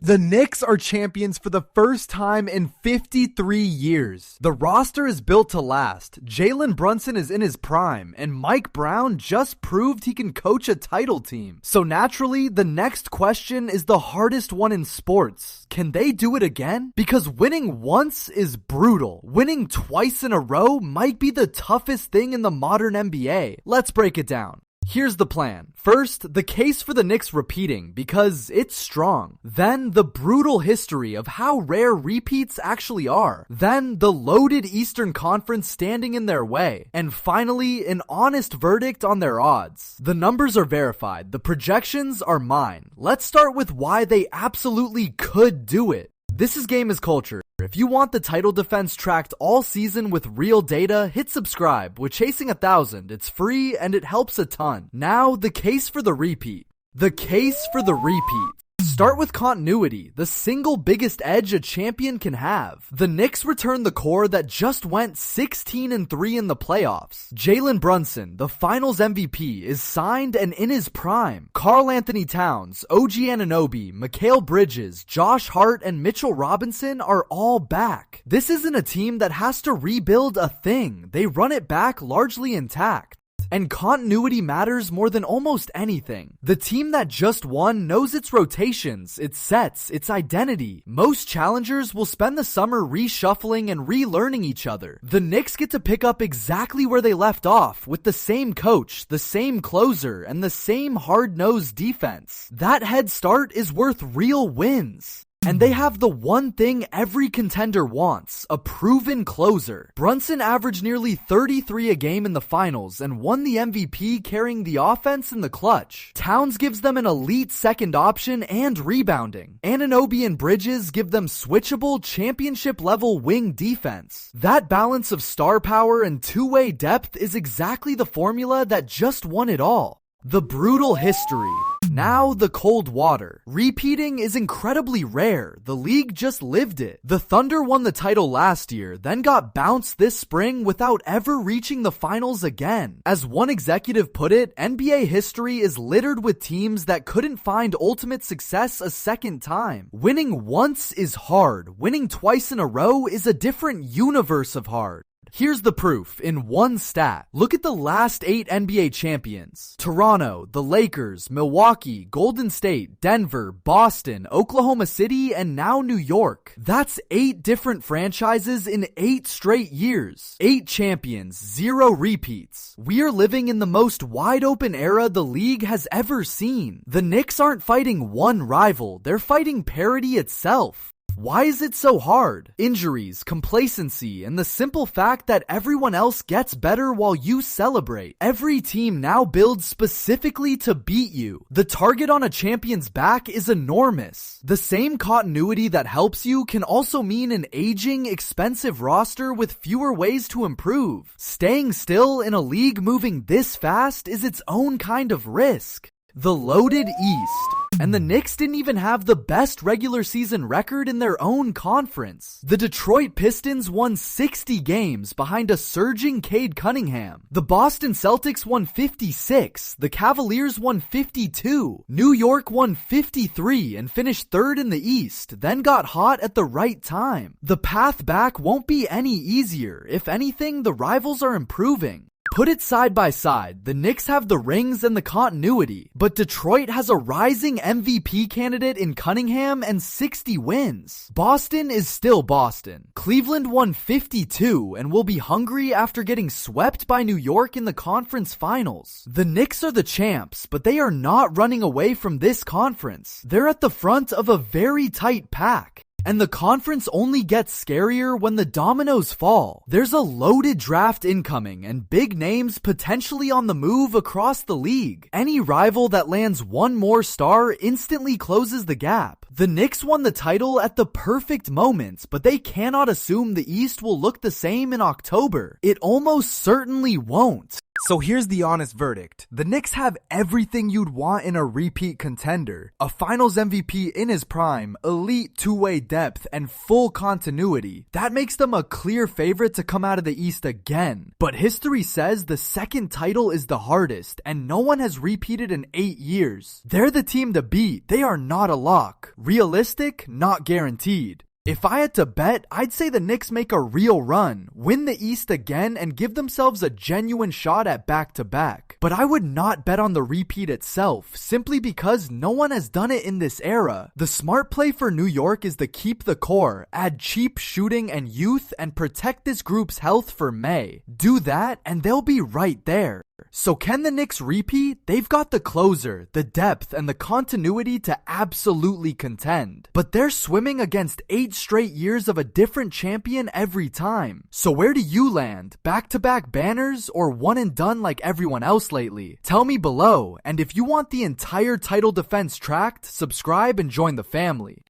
The Knicks are champions for the first time in 53 years. The roster is built to last. Jalen Brunson is in his prime, and Mike Brown just proved he can coach a title team. So naturally, the next question is the hardest one in sports. Can they do it again? Because winning once is brutal. Winning twice in a row might be the toughest thing in the modern NBA. Let's break it down. Here's the plan. First, the case for the Knicks repeating, because it's strong. Then, the brutal history of how rare repeats actually are. Then, the loaded Eastern Conference standing in their way. And finally, an honest verdict on their odds. The numbers are verified. The projections are mine. Let's start with why they absolutely could do it. This is Game is Culture. If you want the title defense tracked all season with real data, hit subscribe. With chasing 1,000, it's free and it helps a ton. Now, the case for the repeat. The case for the repeat. Start with continuity, the single biggest edge a champion can have. The Knicks return the core that just went 16-3 in the playoffs. Jalen Brunson, the finals MVP, is signed and in his prime. Karl Anthony Towns, OG Anunoby, Mikal Bridges, Josh Hart, and Mitchell Robinson are all back. This isn't a team that has to rebuild a thing. They run it back largely intact. And continuity matters more than almost anything. The team that just won knows its rotations, its sets, its identity. Most challengers will spend the summer reshuffling and relearning each other. The Knicks get to pick up exactly where they left off, with the same coach, the same closer, and the same hard-nosed defense. That head start is worth real wins. And they have the one thing every contender wants, a proven closer. Brunson averaged nearly 33 a game in the finals and won the MVP carrying the offense in the clutch. Towns gives them an elite second option and rebounding. Anunoby and Bridges give them switchable championship-level wing defense. That balance of star power and two-way depth is exactly the formula that just won it all. The brutal history. Now the cold water. Repeating is incredibly rare. The league just lived it. The Thunder won the title last year, then got bounced this spring without ever reaching the finals again. As one executive put it, NBA history is littered with teams that couldn't find ultimate success a second time. Winning once is hard. Winning twice in a row is a different universe of hard. Here's the proof in one stat. Look at the last 8 NBA champions. Toronto, the Lakers, Milwaukee, Golden State, Denver, Boston, Oklahoma City, and now New York. That's 8 different franchises in 8 straight years. 8 champions, 0 repeats. We're living in the most wide open era the league has ever seen. The Knicks aren't fighting one rival, they're fighting parity itself. Why is it so hard? Injuries, complacency, and the simple fact that everyone else gets better while you celebrate. Every team now builds specifically to beat you. The target on a champion's back is enormous. The same continuity that helps you can also mean an aging, expensive roster with fewer ways to improve. Staying still in a league moving this fast is its own kind of risk. The loaded East. And the Knicks didn't even have the best regular season record in their own conference. The Detroit Pistons won 60 games behind a surging Cade Cunningham. The Boston Celtics won 56. The Cavaliers won 52. New York won 53 and finished third in the East, then got hot at the right time. The path back won't be any easier. If anything, the rivals are improving. Put it side by side, the Knicks have the rings and the continuity, but Detroit has a rising MVP candidate in Cunningham and 60 wins. Boston is still Boston. Cleveland won 52 and will be hungry after getting swept by New York in the conference finals. The Knicks are the champs, but they are not running away from this conference. They're at the front of a very tight pack. And the conference only gets scarier when the dominoes fall. There's a loaded draft incoming and big names potentially on the move across the league. Any rival that lands one more star instantly closes the gap. The Knicks won the title at the perfect moment, but they cannot assume the East will look the same in October. It almost certainly won't. So here's the honest verdict. The Knicks have everything you'd want in a repeat contender. A finals MVP in his prime, elite two-way depth, and full continuity. That makes them a clear favorite to come out of the East again. But history says the second title is the hardest, and no one has repeated in 8 years. They're the team to beat. They are not a lock. Realistic? Not guaranteed. If I had to bet, I'd say the Knicks make a real run, win the East again, and give themselves a genuine shot at back-to-back. But I would not bet on the repeat itself, simply because no one has done it in this era. The smart play for New York is to keep the core, add cheap shooting and youth, and protect this group's health for May. Do that, and they'll be right there. So can the Knicks repeat? They've got the closer, the depth, and the continuity to absolutely contend. But they're swimming against 8 straight years of a different champion every time. So where do you land? Back-to-back banners or one and done like everyone else lately? Tell me below, and if you want the entire title defense tracked, subscribe and join the family.